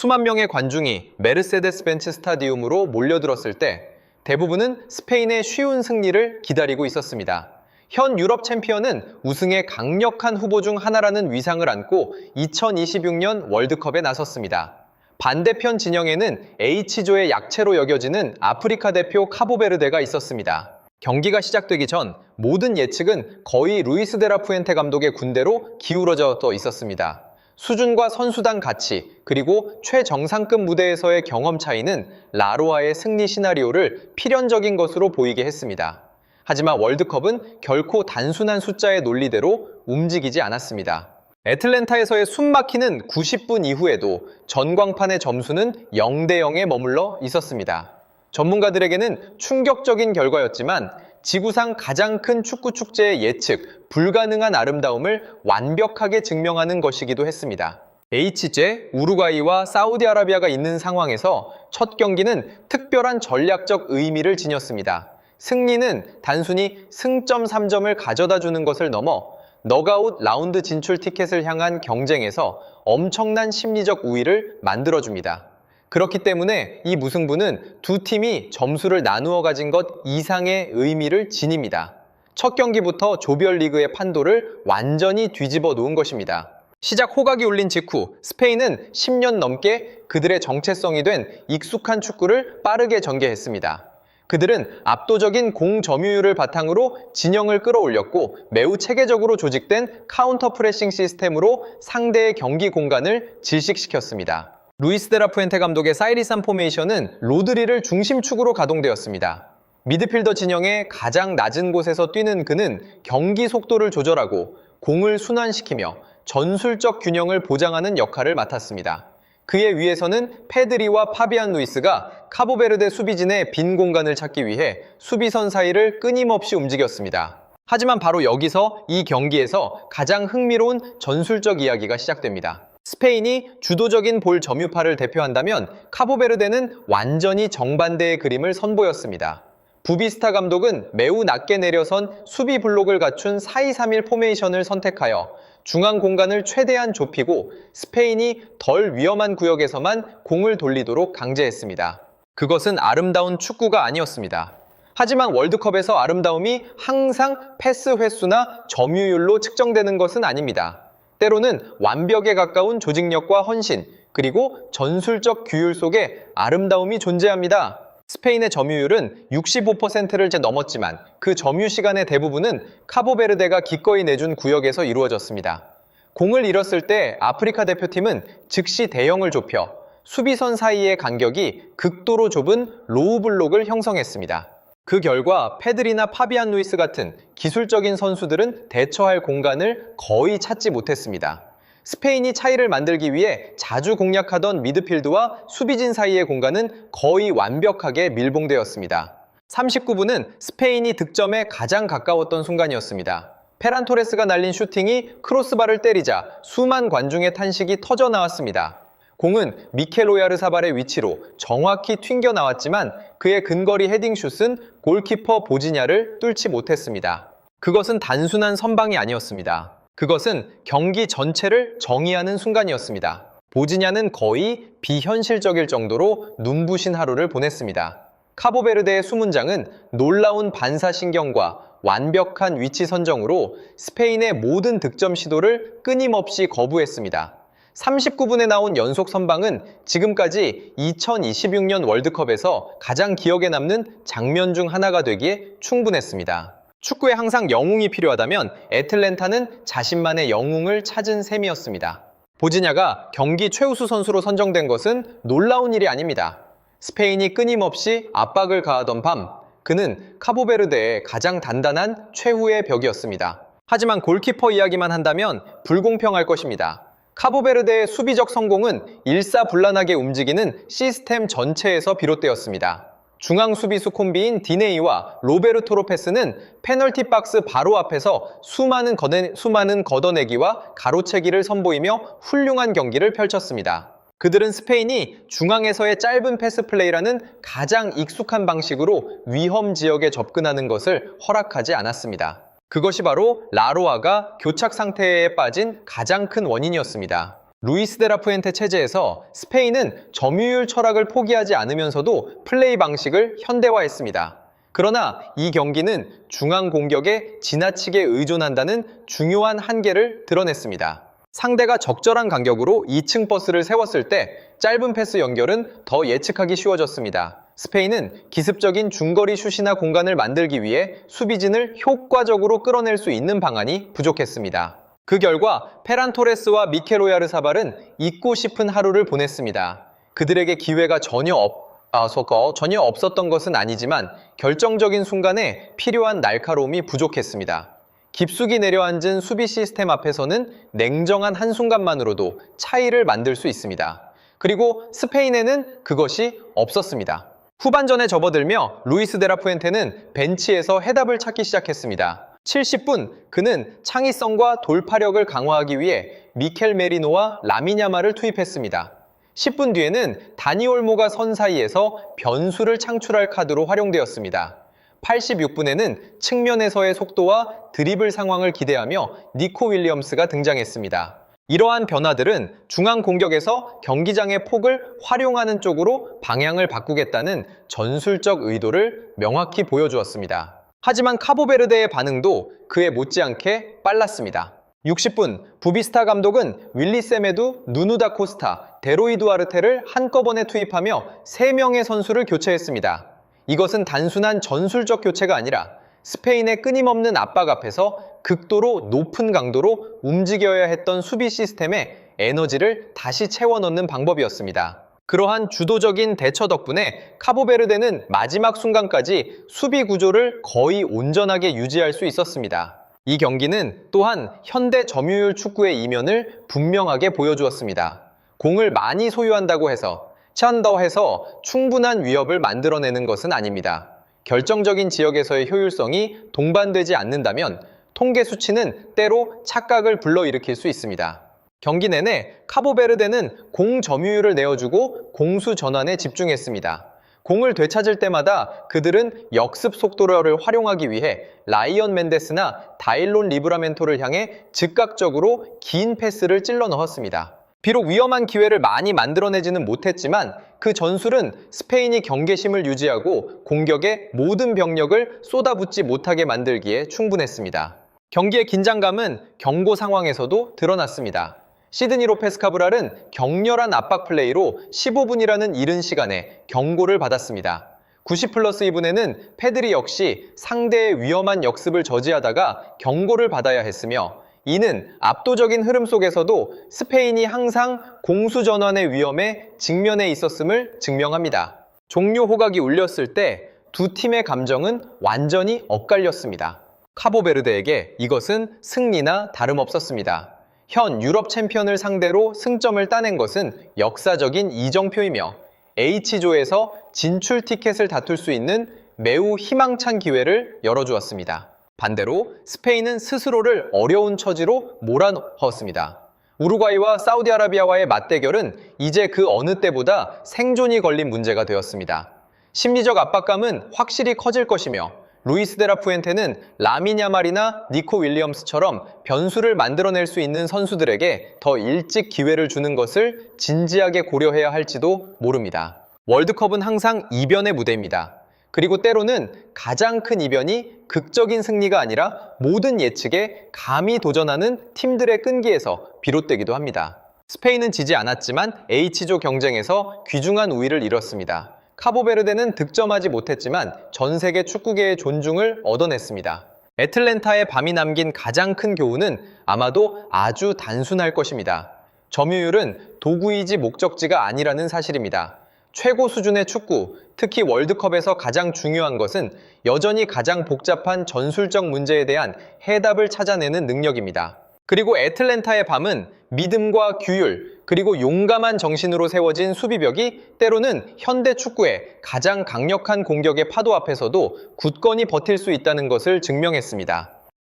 수만 명의 관중이 메르세데스 벤츠 스타디움으로 몰려들었을 때 대부분은 스페인의 쉬운 승리를 기다리고 있었습니다. 현 유럽 챔피언은 우승의 강력한 후보 중 하나라는 위상을 안고 2026년 월드컵에 나섰습니다. 반대편 진영에는 H조의 약체로 여겨지는 아프리카 대표 카보베르데가 있었습니다. 경기가 시작되기 전 모든 예측은 거의 루이스 데라 푸엔테 감독의 군대로 기울어져 있었습니다. 수준과 선수단 가치, 그리고 최정상급 무대에서의 경험 차이는 라로아의 승리 시나리오를 필연적인 것으로 보이게 했습니다. 하지만 월드컵은 결코 단순한 숫자의 논리대로 움직이지 않았습니다. 애틀랜타에서의 숨막히는 90분 이후에도 전광판의 점수는 0대0에 머물러 있었습니다. 전문가들에게는 충격적인 결과였지만 지구상 가장 큰 축구 축제의 예측, 불가능한 아름다움을 완벽하게 증명하는 것이기도 했습니다. H제, 우루과이와 사우디아라비아가 있는 상황에서 첫 경기는 특별한 전략적 의미를 지녔습니다. 승리는 단순히 승점 3점을 가져다 주는 것을 넘어 넉아웃 라운드 진출 티켓을 향한 경쟁에서 엄청난 심리적 우위를 만들어줍니다. 그렇기 때문에 이 무승부는 두 팀이 점수를 나누어 가진 것 이상의 의미를 지닙니다. 첫 경기부터 조별리그의 판도를 완전히 뒤집어 놓은 것입니다. 시작 호각이 울린 직후 스페인은 10년 넘게 그들의 정체성이 된 익숙한 축구를 빠르게 전개했습니다. 그들은 압도적인 공 점유율을 바탕으로 진영을 끌어올렸고 매우 체계적으로 조직된 카운터 프레싱 시스템으로 상대의 경기 공간을 질식시켰습니다. 루이스 데라 푸엔테 감독의 사이리산 포메이션은 로드리를 중심축으로 가동되었습니다. 미드필더 진영의 가장 낮은 곳에서 뛰는 그는 경기 속도를 조절하고 공을 순환시키며 전술적 균형을 보장하는 역할을 맡았습니다. 그의 위에서는 페드리와 파비안 루이스가 카보베르데 수비진의 빈 공간을 찾기 위해 수비선 사이를 끊임없이 움직였습니다. 하지만 바로 여기서 이 경기에서 가장 흥미로운 전술적 이야기가 시작됩니다. 스페인이 주도적인 볼 점유파를 대표한다면 카보베르데는 완전히 정반대의 그림을 선보였습니다. 부비스타 감독은 매우 낮게 내려선 수비 블록을 갖춘 4-2-3-1 포메이션을 선택하여 중앙 공간을 최대한 좁히고 스페인이 덜 위험한 구역에서만 공을 돌리도록 강제했습니다. 그것은 아름다운 축구가 아니었습니다. 하지만 월드컵에서 아름다움이 항상 패스 횟수나 점유율로 측정되는 것은 아닙니다. 때로는 완벽에 가까운 조직력과 헌신, 그리고 전술적 규율 속에 아름다움이 존재합니다. 스페인의 점유율은 65%를 넘었지만 그 점유 시간의 대부분은 카보베르데가 기꺼이 내준 구역에서 이루어졌습니다. 공을 잃었을 때 아프리카 대표팀은 즉시 대형을 좁혀 수비선 사이의 간격이 극도로 좁은 로우 블록을 형성했습니다. 그 결과 페드리나 파비안 루이스 같은 기술적인 선수들은 대처할 공간을 거의 찾지 못했습니다. 스페인이 차이를 만들기 위해 자주 공략하던 미드필드와 수비진 사이의 공간은 거의 완벽하게 밀봉되었습니다. 39분은 스페인이 득점에 가장 가까웠던 순간이었습니다. 페란 토레스가 날린 슈팅이 크로스바를 때리자 수만 관중의 탄식이 터져 나왔습니다. 공은 미켈 오야르사발의 위치로 정확히 튕겨 나왔지만 그의 근거리 헤딩슛은 골키퍼 보지냐를 뚫지 못했습니다. 그것은 단순한 선방이 아니었습니다. 그것은 경기 전체를 정의하는 순간이었습니다. 보지냐는 거의 비현실적일 정도로 눈부신 하루를 보냈습니다. 카보베르데의 수문장은 놀라운 반사신경과 완벽한 위치 선정으로 스페인의 모든 득점 시도를 끊임없이 거부했습니다. 39분에 나온 연속 선방은 지금까지 2026년 월드컵에서 가장 기억에 남는 장면 중 하나가 되기에 충분했습니다. 축구에 항상 영웅이 필요하다면 애틀랜타는 자신만의 영웅을 찾은 셈이었습니다. 보지냐가 경기 최우수 선수로 선정된 것은 놀라운 일이 아닙니다. 스페인이 끊임없이 압박을 가하던 밤, 그는 카보베르데의 가장 단단한 최후의 벽이었습니다. 하지만 골키퍼 이야기만 한다면 불공평할 것입니다. 카보베르데의 수비적 성공은 일사불란하게 움직이는 시스템 전체에서 비롯되었습니다. 중앙 수비수 콤비인 디네이와 로베르토 로페스는 페널티 박스 바로 앞에서 수많은 걷어내기와 가로채기를 선보이며 훌륭한 경기를 펼쳤습니다. 그들은 스페인이 중앙에서의 짧은 패스 플레이라는 가장 익숙한 방식으로 위험 지역에 접근하는 것을 허락하지 않았습니다. 그것이 바로 라로아가 교착 상태에 빠진 가장 큰 원인이었습니다. 루이스 데라푸엔테 체제에서 스페인은 점유율 철학을 포기하지 않으면서도 플레이 방식을 현대화했습니다. 그러나 이 경기는 중앙 공격에 지나치게 의존한다는 중요한 한계를 드러냈습니다. 상대가 적절한 간격으로 2층 버스를 세웠을 때 짧은 패스 연결은 더 예측하기 쉬워졌습니다. 스페인은 기습적인 중거리 슛이나 공간을 만들기 위해 수비진을 효과적으로 끌어낼 수 있는 방안이 부족했습니다. 그 결과 페란 토레스와 미켈 오야르사발은 잊고 싶은 하루를 보냈습니다. 그들에게 기회가 전혀 없었던 것은 아니지만 결정적인 순간에 필요한 날카로움이 부족했습니다. 깊숙이 내려앉은 수비 시스템 앞에서는 냉정한 한순간만으로도 차이를 만들 수 있습니다. 그리고 스페인에는 그것이 없었습니다. 후반전에 접어들며 루이스 데라푸엔테는 벤치에서 해답을 찾기 시작했습니다. 70분, 그는 창의성과 돌파력을 강화하기 위해 미켈 메리노와 라민 야말을 투입했습니다. 10분 뒤에는 다니 올모가 선 사이에서 변수를 창출할 카드로 활용되었습니다. 86분에는 측면에서의 속도와 드리블 상황을 기대하며 니코 윌리엄스가 등장했습니다. 이러한 변화들은 중앙 공격에서 경기장의 폭을 활용하는 쪽으로 방향을 바꾸겠다는 전술적 의도를 명확히 보여주었습니다. 하지만 카보베르데의 반응도 그에 못지않게 빨랐습니다. 60분, 부비스타 감독은 윌리 세메두, 누누 다 코스타, 데로이 두아르테를 한꺼번에 투입하며 3명의 선수를 교체했습니다. 이것은 단순한 전술적 교체가 아니라 스페인의 끊임없는 압박 앞에서 극도로 높은 강도로 움직여야 했던 수비 시스템에 에너지를 다시 채워 넣는 방법이었습니다. 그러한 주도적인 대처 덕분에 카보베르데는 마지막 순간까지 수비 구조를 거의 온전하게 유지할 수 있었습니다. 이 경기는 또한 현대 점유율 축구의 이면을 분명하게 보여주었습니다. 공을 많이 소유한다고 해서 찬더해서 충분한 위협을 만들어내는 것은 아닙니다. 결정적인 지역에서의 효율성이 동반되지 않는다면 통계 수치는 때로 착각을 불러일으킬 수 있습니다. 경기 내내 카보베르데는 공 점유율을 내어주고 공수 전환에 집중했습니다. 공을 되찾을 때마다 그들은 역습 속도를 활용하기 위해 라이언 멘데스나 다일론 리브라멘토를 향해 즉각적으로 긴 패스를 찔러 넣었습니다. 비록 위험한 기회를 많이 만들어내지는 못했지만 그 전술은 스페인이 경계심을 유지하고 공격에 모든 병력을 쏟아붓지 못하게 만들기에 충분했습니다. 경기의 긴장감은 경고 상황에서도 드러났습니다. 시드니 로페스 카브랄은 격렬한 압박 플레이로 15분이라는 이른 시간에 경고를 받았습니다. 90+2분에는 페드리 역시 상대의 위험한 역습을 저지하다가 경고를 받아야 했으며 이는 압도적인 흐름 속에서도 스페인이 항상 공수 전환의 위험에 직면해 있었음을 증명합니다. 종료 호각이 울렸을 때 두 팀의 감정은 완전히 엇갈렸습니다. 카보베르데에게 이것은 승리나 다름없었습니다. 현 유럽 챔피언을 상대로 승점을 따낸 것은 역사적인 이정표이며 H조에서 진출 티켓을 다툴 수 있는 매우 희망찬 기회를 열어주었습니다. 반대로 스페인은 스스로를 어려운 처지로 몰아넣었습니다. 우루과이와 사우디아라비아와의 맞대결은 이제 그 어느 때보다 생존이 걸린 문제가 되었습니다. 심리적 압박감은 확실히 커질 것이며 루이스 데라푸엔테는 라민 야말이나 니코 윌리엄스처럼 변수를 만들어낼 수 있는 선수들에게 더 일찍 기회를 주는 것을 진지하게 고려해야 할지도 모릅니다. 월드컵은 항상 이변의 무대입니다. 그리고 때로는 가장 큰 이변이 극적인 승리가 아니라 모든 예측에 감히 도전하는 팀들의 끈기에서 비롯되기도 합니다. 스페인은 지지 않았지만 H조 경쟁에서 귀중한 우위를 이뤘습니다. 카보베르데는 득점하지 못했지만 전 세계 축구계의 존중을 얻어냈습니다. 애틀랜타의 밤이 남긴 가장 큰 교훈은 아마도 아주 단순할 것입니다. 점유율은 도구이지 목적지가 아니라는 사실입니다. 최고 수준의 축구, 특히 월드컵에서 가장 중요한 것은 여전히 가장 복잡한 전술적 문제에 대한 해답을 찾아내는 능력입니다. 그리고 애틀랜타의 밤은 믿음과 규율, 그리고 용감한 정신으로 세워진 수비벽이 때로는 현대 축구의 가장 강력한 공격의 파도 앞에서도 굳건히 버틸 수 있다는 것을 증명했습니다.